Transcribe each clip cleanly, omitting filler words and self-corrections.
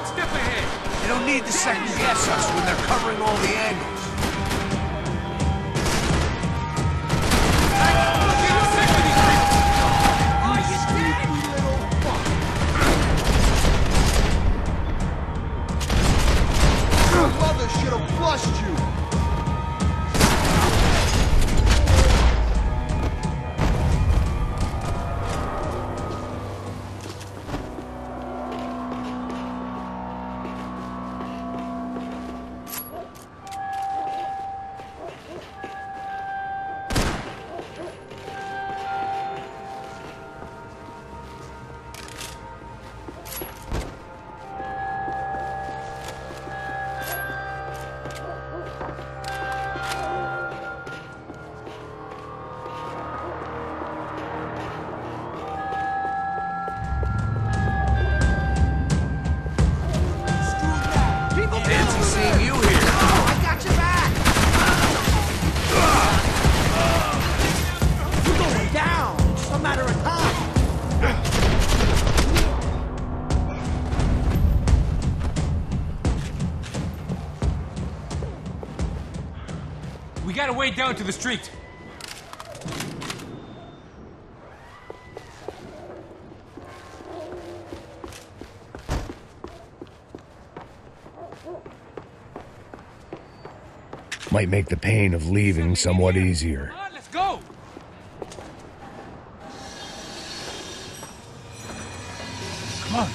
One step ahead! They don't need to second guess us when they're covering all the angles. Should have flushed you! We gotta wade down to the street. Might make the pain of leaving somewhat easier. Come on, let's go! Come on.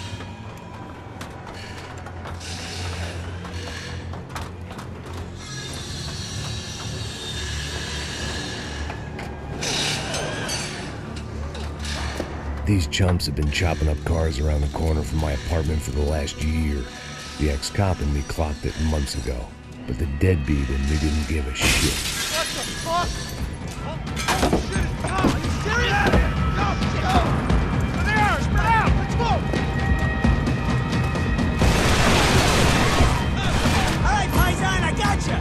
These chumps have been chopping up cars around the corner from my apartment for the last year. The ex-cop and me clocked it months ago, but the deadbeat in me didn't give a shit. What the fuck? Oh, shit! No, are you serious? Go! Go! There they are! Spread out! Let's move! All right, Payne, I gotcha!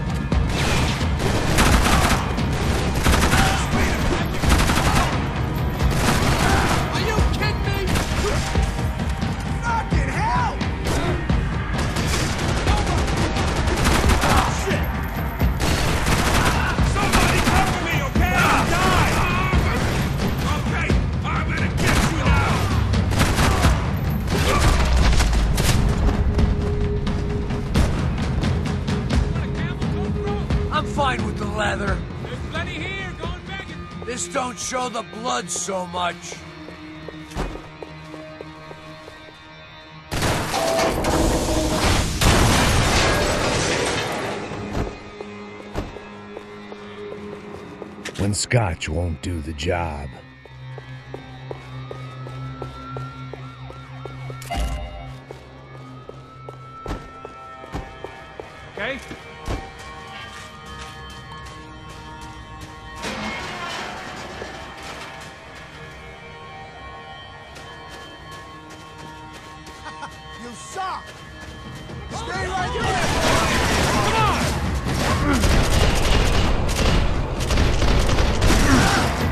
Fine with the leather. There's plenty here, going begging. This don't show the blood so much. When scotch won't do the job. Okay? You suck! Stay right there! Come on!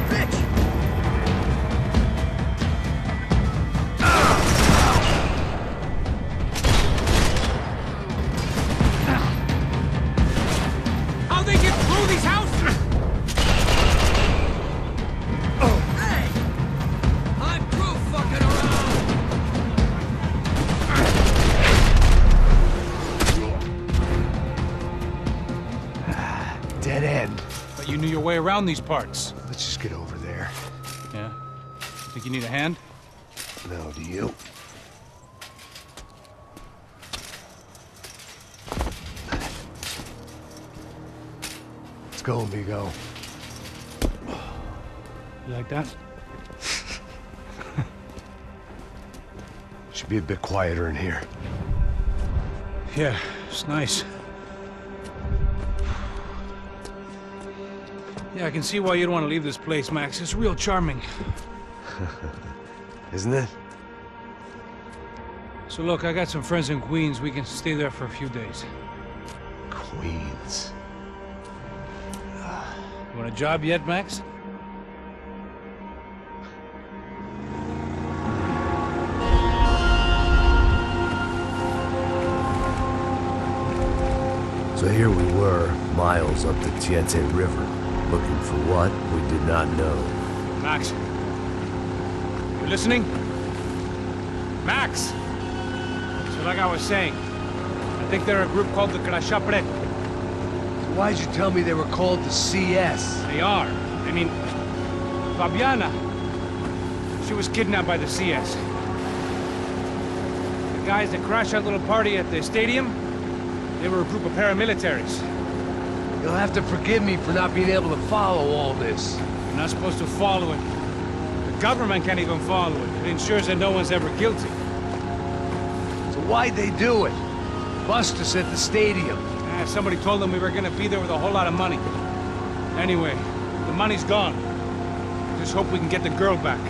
Bitch! How'd they get through these houses? Hey! I'm through fucking around! Dead end. But you knew your way around these parts. Let's just get over there. Yeah? Think you need a hand? No, do you? Let's go, amigo. You like that? Should be a bit quieter in here. Yeah, it's nice. Yeah, I can see why you'd want to leave this place, Max. It's real charming. Isn't it? So look, I got some friends in Queens. We can stay there for a few days. Queens. You want a job yet, Max? So here we were, miles up the Tiete River, looking for what we did not know. Max. You listening? Max! So like I was saying, I think they're a group called the Crashapre. Why'd you tell me they were called the CS? They are. I mean, Fabiana. She was kidnapped by the CS. The guys that crashed that little party at the stadium, they were a group of paramilitaries. You'll have to forgive me for not being able to follow all this. You're not supposed to follow it. The government can't even follow it. It ensures that no one's ever guilty. So why'd they do it? Bust us at the stadium. Somebody told them we were gonna be there with a whole lot of money. Anyway, the money's gone. Just hope we can get the girl back.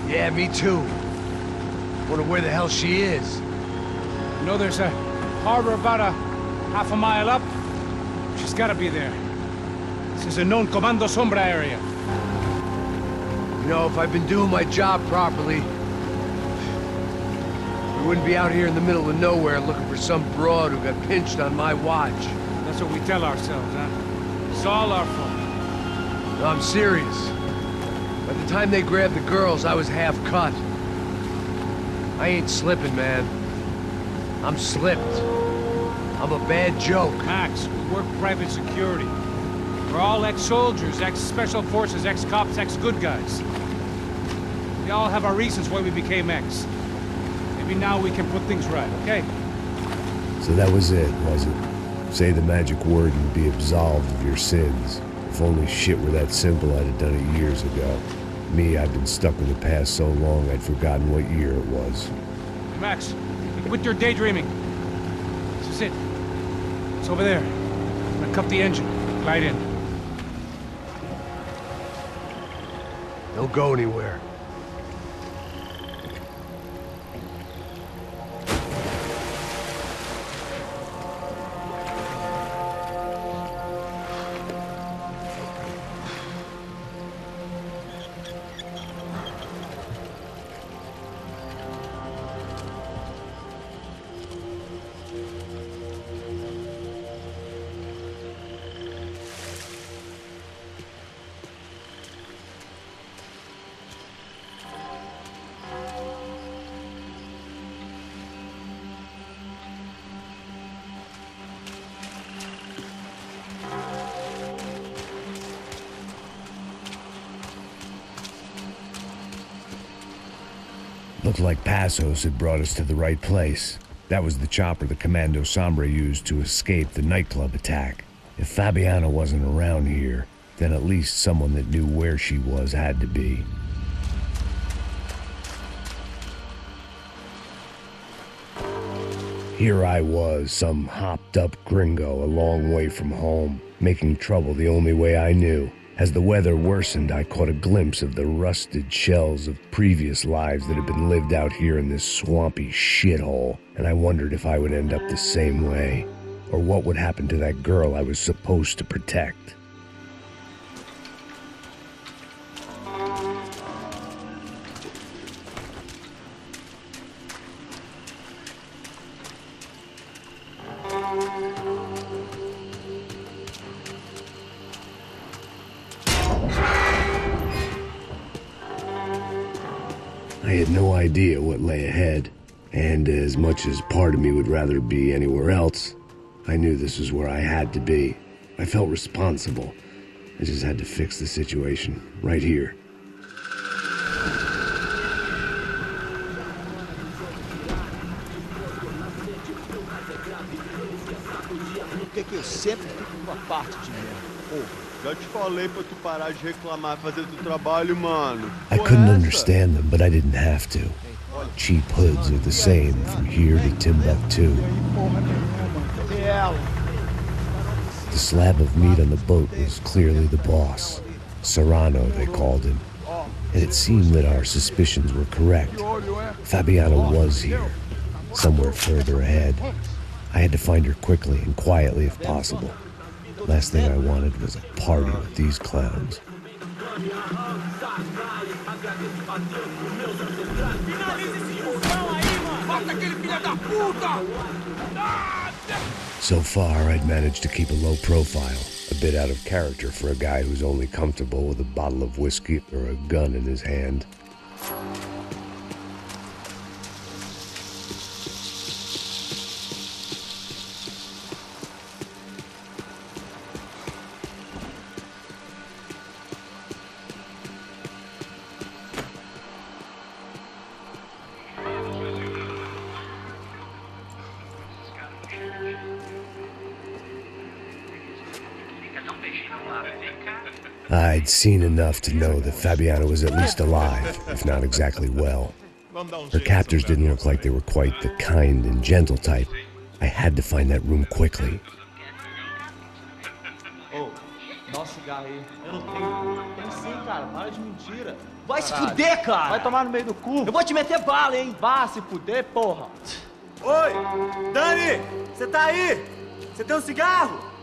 Yeah, me too. Wonder where the hell she is. You know there's a harbor about a half a mile up? She's gotta be there. This is a known Comando Sombra area. You know, if I'd been doing my job properly, we wouldn't be out here in the middle of nowhere looking for some broad who got pinched on my watch. That's what we tell ourselves, huh? It's all our fault. No, I'm serious. By the time they grabbed the girls, I was half cut. I ain't slipping, man. I'm slipped. I'm a bad joke. Max, we work private security. We're all ex-soldiers, ex-special forces, ex-cops, ex-good guys. We all have our reasons why we became ex. Maybe now we can put things right, okay? So that was it, was it? Say the magic word and be absolved of your sins. If only shit were that simple, I'd have done it years ago. Me, I've been stuck in the past so long, I'd forgotten what year it was. Max, quit your daydreaming. This is it. It's over there. I'm gonna cut the engine. Glide in. Don't go anywhere. Looked like Passos had brought us to the right place. That was the chopper the Comando Sombra used to escape the nightclub attack. If Fabiana wasn't around here, then at least someone that knew where she was had to be. Here I was, some hopped-up gringo a long way from home, making trouble the only way I knew. As the weather worsened, I caught a glimpse of the rusted shells of previous lives that had been lived out here in this swampy shithole, and I wondered if I would end up the same way, or what would happen to that girl I was supposed to protect. I had no idea what lay ahead, and as much as part of me would rather be anywhere else, I knew this was where I had to be. I felt responsible. I just had to fix the situation, right here. Por que eu sempre fico com uma parte de merda? Porra. Já te falei pra tu parar de reclamar e fazer teu trabalho, mano. I couldn't understand them, but I didn't have to. Cheap hoods are the same from here to Timbuktu. The slab of meat on the boat was clearly the boss. Serrano, they called him. And it seemed that our suspicions were correct. Fabiana was here, somewhere further ahead. I had to find her quickly and quietly if possible. Last thing I wanted was a party with these clowns. Finaliza esse aí, mano! Mata aquele filho da puta! So far, I'd managed to keep a low profile, a bit out of character for a guy who's only comfortable with a bottle of whiskey or a gun in his hand. I'd seen enough to know that Fabiana was at least alive, if not exactly well. Her captors didn't look like they were quite the kind and gentle type. I had to find that room quickly. Oh, dá um cigarro aí. Eu não tenho. Tem sim, cara. Para de mentira. Vai se fuder, cara! Vai tomar no meio do cu. Eu vou te meter bala, hein? Vá se fuder, porra. Oi! Dani! Você tá aí? Você tem um cigarro?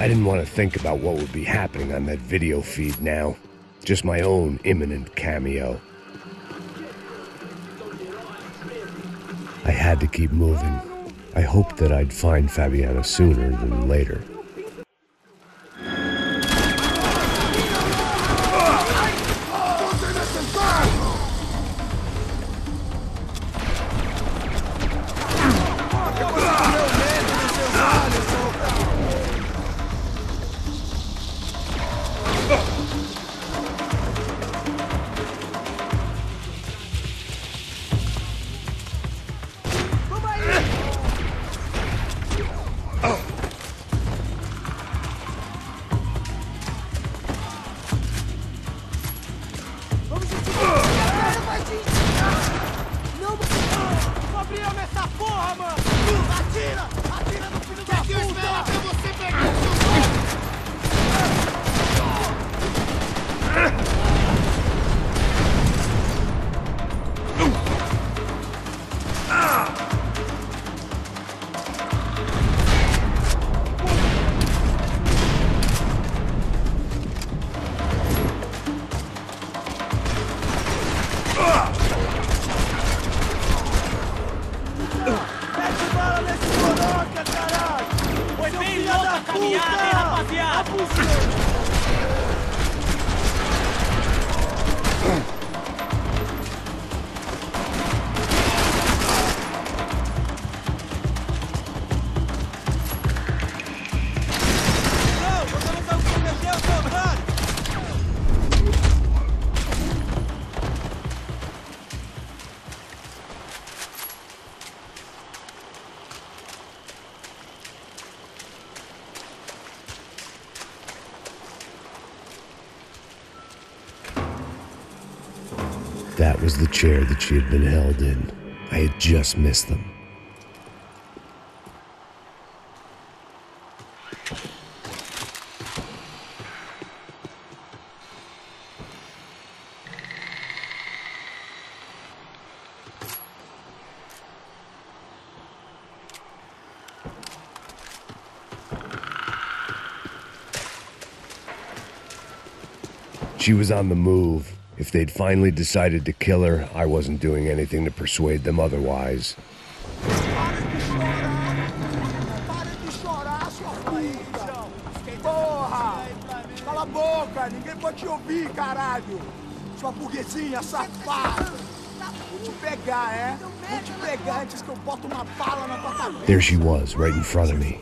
I didn't want to think about what would be happening on that video feed now. Just my own imminent cameo. I had to keep moving. I hoped that I'd find Fabiana sooner than later. That was the chair that she had been held in. I had just missed them. She was on the move. If they'd finally decided to kill her, I wasn't doing anything to persuade them otherwise. Porra! Cala a boca! Ninguém pode te ouvir, caralho! Sua burguesinha safada! Vou te pegar, é? Vou te pegar antes que eu boto uma bala na tua cabeça! There she was, right in front of me.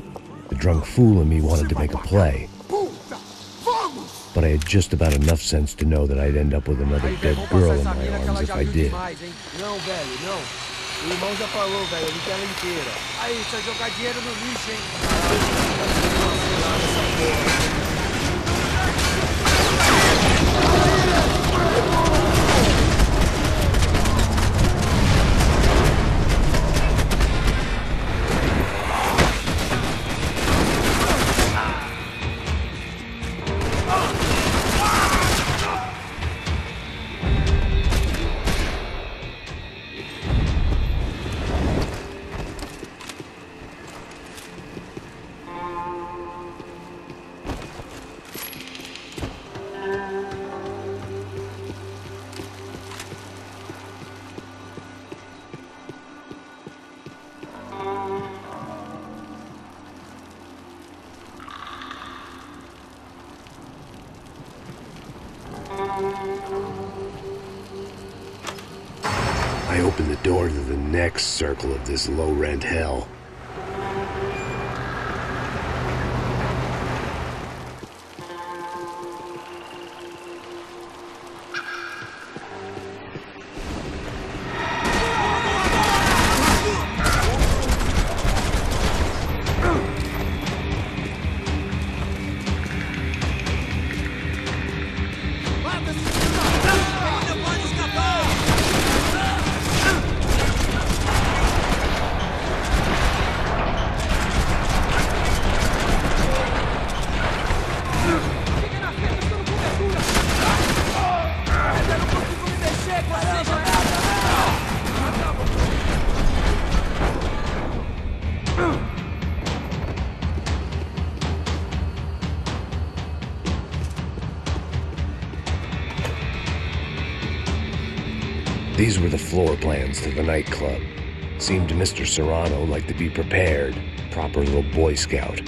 The drunk fool in me wanted to make a play. But I had just about enough sense to know that I'd end up with another dead girl in my arms if I did. Não, velho, não. O irmão já falou, velho, eu não quero ela inteira. Aí, deixa eu jogar dinheiro no lixo, hein? I opened the door to the next circle of this low-rent hell. These were the floor plans to the nightclub. Seemed to Mr. Serrano like to be prepared. Proper little Boy Scout.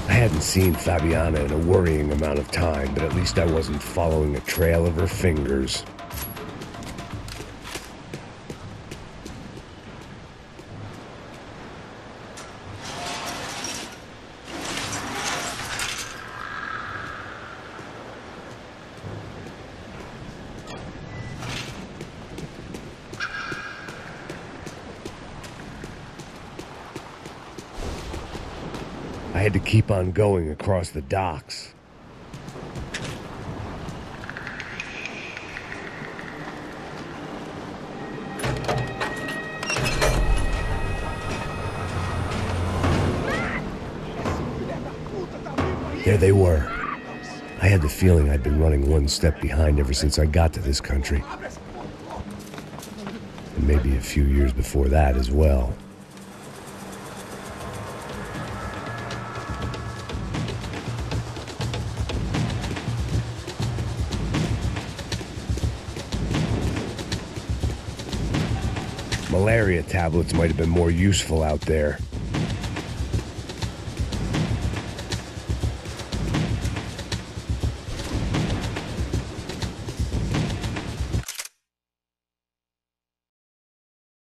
I hadn't seen Fabiana in a worrying amount of time, but at least I wasn't following a trail of her fingers. I had to keep on going across the docks. There they were. I had the feeling I'd been running one step behind ever since I got to this country. And maybe a few years before that as well. Malaria tablets might have been more useful out there.